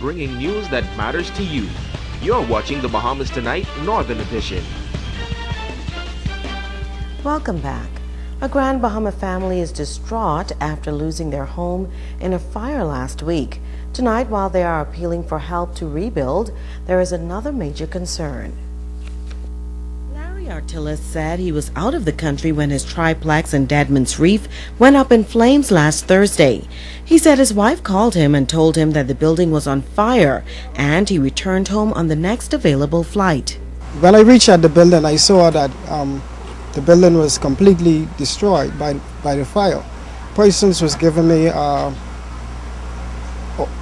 bringing news that matters to you. You're watching the Bahamas Tonight Northern Edition. Welcome back. A Grand Bahama family is distraught after losing their home in a fire last week. Tonight, while they are appealing for help to rebuild, there is another major concern. Artillis said he was out of the country when his triplex in Deadman's Reef went up in flames last Thursday. He said his wife called him and told him that the building was on fire, and he returned home on the next available flight. When I reached at the building, I saw that the building was completely destroyed by the fire. Persons was giving me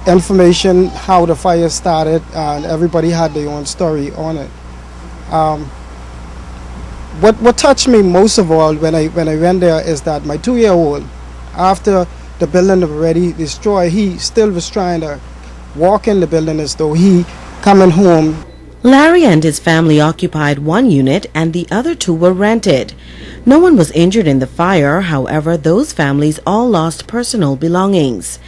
information how the fire started, and everybody had their own story on it. What touched me most of all when I went there is that my 2-year-old, after the building was already destroyed, he still was trying to walk in the building as though he coming home. Larry and his family occupied one unit and the other 2 were rented. No one was injured in the fire, however, those families all lost personal belongings.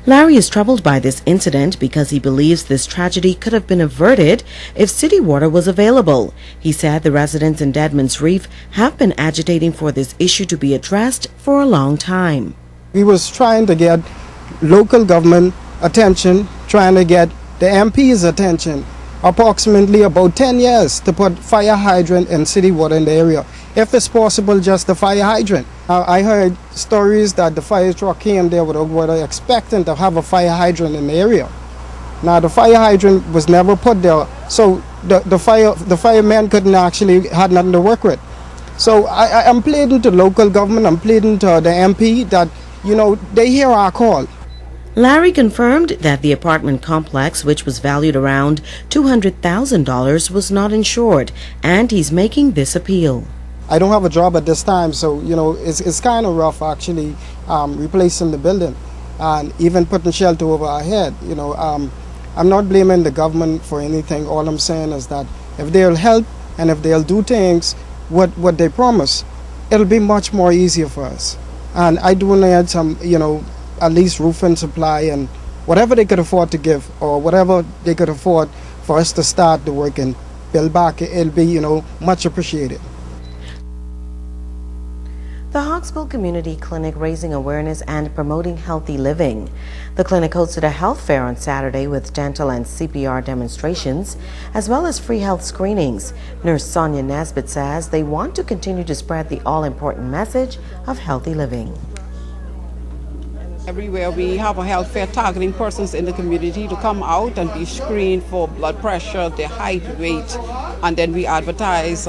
Larry is troubled by this incident because he believes this tragedy could have been averted if city water was available. He said the residents in Deadman's Reef have been agitating for this issue to be addressed for a long time. We was trying to get local government attention, trying to get the MP's attention, approximately about 10 years to put fire hydrant and city water in the area. If it's possible, just the fire hydrant. I heard stories that the fire truck came there were expecting to have a fire hydrant in the area. Now the fire hydrant was never put there, so the firemen couldn't actually had nothing to work with. So I'm pleading to local government, I'm pleading to the MP that, they hear our call. Larry confirmed that the apartment complex, which was valued around $200,000, was not insured, and he's making this appeal. I don't have a job at this time, so it's kind of rough actually replacing the building and even putting shelter over our head. I'm not blaming the government for anything. All I'm saying is that if they'll help and if they'll do things what they promise, it'll be much more easier for us. And I do need some, at least roofing supply and whatever they could afford to give or whatever they could afford for us to start the work and build back, it'll be, much appreciated. The Hawksbill Community Clinic raising awareness and promoting healthy living. The clinic hosted a health fair on Saturday with dental and CPR demonstrations, as well as free health screenings. Nurse Sonia Nesbitt says they want to continue to spread the all-important message of healthy living. Everywhere we have a health fair targeting persons in the community to come out and be screened for blood pressure, their height, weight, and then we advertise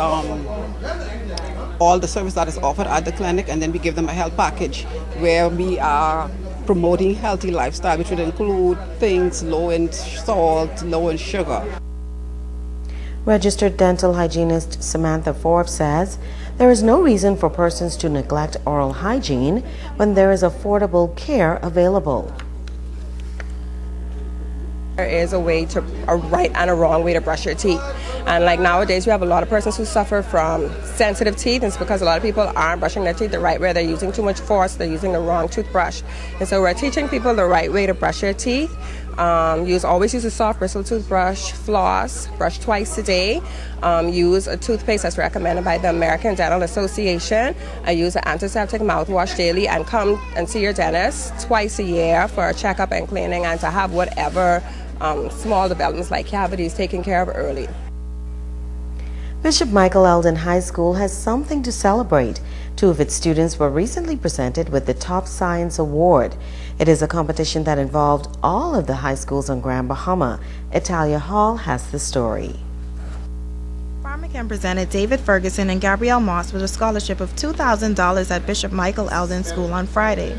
all the service that is offered at the clinic, and then we give them a health package where we are promoting healthy lifestyle, which would include things low in salt, low in sugar. Registered dental hygienist Samantha Forbes says there is no reason for persons to neglect oral hygiene when there is affordable care available. There is a right and a wrong way to brush your teeth. And like nowadays, we have a lot of persons who suffer from sensitive teeth, and it's because a lot of people aren't brushing their teeth the right way. They're using too much force, they're using the wrong toothbrush. And so we're teaching people the right way to brush your teeth. Always use a soft bristle toothbrush, floss, brush twice a day. Use a toothpaste that's recommended by the American Dental Association. Use an antiseptic mouthwash daily, and come and see your dentist twice a year for a checkup and cleaning, and to have whatever small developments like cavities taken care of early. Bishop Michael Eldon High School has something to celebrate. 2 of its students were recently presented with the Top Science Award. It is a competition that involved all of the high schools on Grand Bahama. Italia Hall has the story. Farmington presented David Ferguson and Gabrielle Moss with a scholarship of $2,000 at Bishop Michael Eldon School on Friday.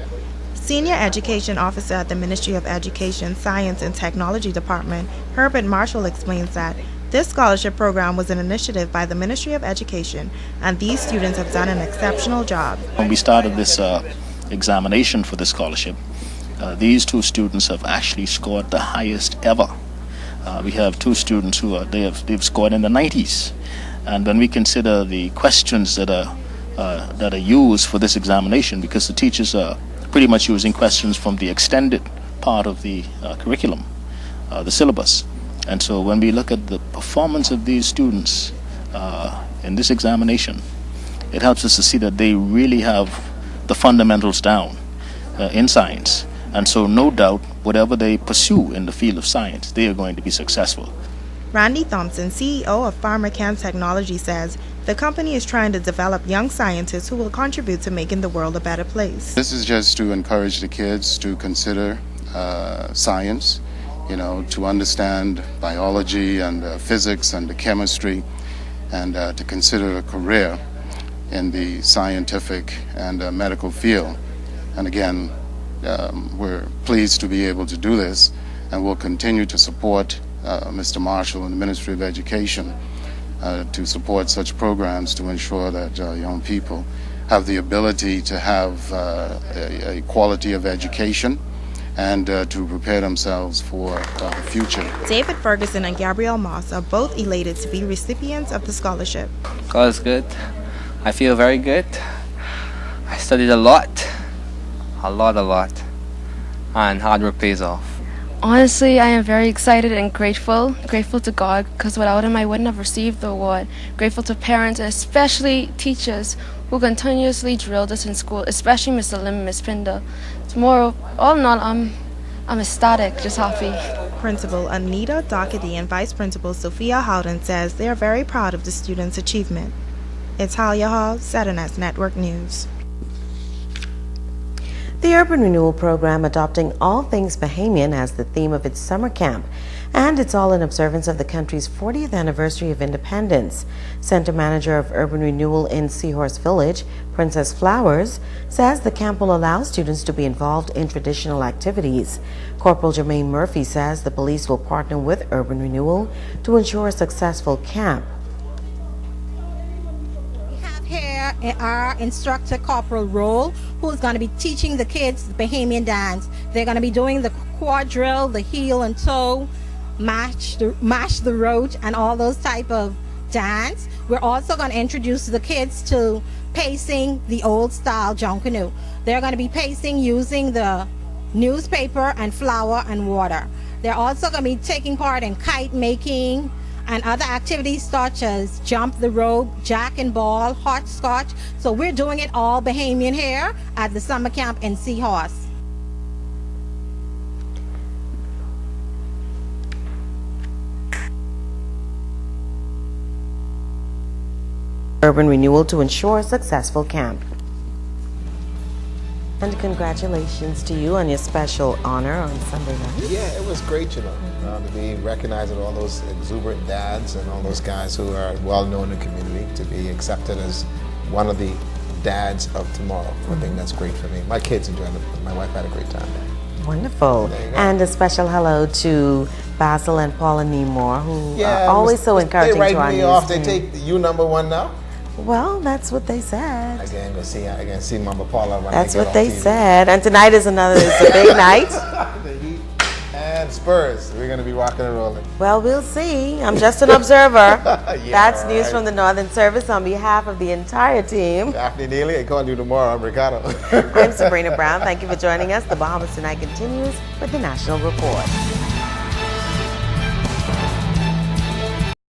Senior Education Officer at the Ministry of Education, Science and Technology Department, Herbert Marshall, explains that this scholarship program was an initiative by the Ministry of Education, and these students have done an exceptional job. When we started this examination for the scholarship, these 2 students have actually scored the highest ever. We have 2 students who they've scored in the 90s, and when we consider the questions that are used for this examination, because the teachers are pretty much using questions from the extended part of the curriculum. the syllabus. And so when we look at the performance of these students in this examination, it helps us to see that they really have the fundamentals down in science. And so no doubt, whatever they pursue in the field of science, they are going to be successful. Randy Thompson, CEO of PharmaChem Technology, says the company is trying to develop young scientists who will contribute to making the world a better place. This is just to encourage the kids to consider science, to understand biology and physics and the chemistry, and to consider a career in the scientific and medical field. And again, we're pleased to be able to do this, and we'll continue to support Mr. Marshall and the Ministry of Education to support such programs to ensure that young people have the ability to have a quality of education and to prepare themselves for the future. David Ferguson and Gabrielle Moss are both elated to be recipients of the scholarship. God is good. I feel very good. I studied a lot, and hard work pays off. Honestly, I am very excited and grateful to God, because without Him I wouldn't have received the award. Grateful to parents and especially teachers who continuously drilled us in school, especially Mr. Lim and Ms. Pinder. Tomorrow, all in all, I'm ecstatic, just happy. Principal Anita Doherty and Vice Principal Sophia Howden says they are very proud of the students' achievement. It's Talia Hall, Saturnet Network News. The Urban Renewal Program adopting all things Bahamian as the theme of its summer camp, and it's all in observance of the country's 40th anniversary of independence. Center Manager of Urban Renewal in Seahorse Village, Princess Flowers, says the camp will allow students to be involved in traditional activities. Corporal Jermaine Murphy says the police will partner with Urban Renewal to ensure a successful camp. Here our instructor Corporal Roll, who's going to be teaching the kids the Bahamian dance. They're going to be doing the quadrille, the heel and toe, mash the roach, and all those type of dance. We're also going to introduce the kids to pacing the old style Jonkanu. They're going to be pacing using the newspaper and flour and water. They're also going to be taking part in kite making and other activities such as jump the rope, jack and ball, hopscotch. So we're doing it all Bahamian here at the summer camp in Seahorse. Urban Renewal to ensure a successful camp. And congratulations to you on your special honor on Sunday night. Yeah, it was great, to be recognized with all those exuberant dads and all those guys who are well known in the community, to be accepted as one of the dads of tomorrow. I think that's great for me. My kids enjoyed it. My wife had a great time there. Wonderful. And a special hello to Basil and Paula Nemore, who are always so encouraging to our They write me off. They take you #1 now. Well, that's what they said. Again, I can see Mama Paula when that's I get what they TV. said. And tonight is it's a big night. The Heat and Spurs. We're going to be rocking and rolling. Well, we'll see. I'm just an observer. Yeah, that's news from the Northern Service on behalf of the entire team. Daphne Neely, I call you tomorrow. I'm Ricardo. I'm Sabrina Brown. Thank you for joining us. The Bahamas Tonight continues with the National Report.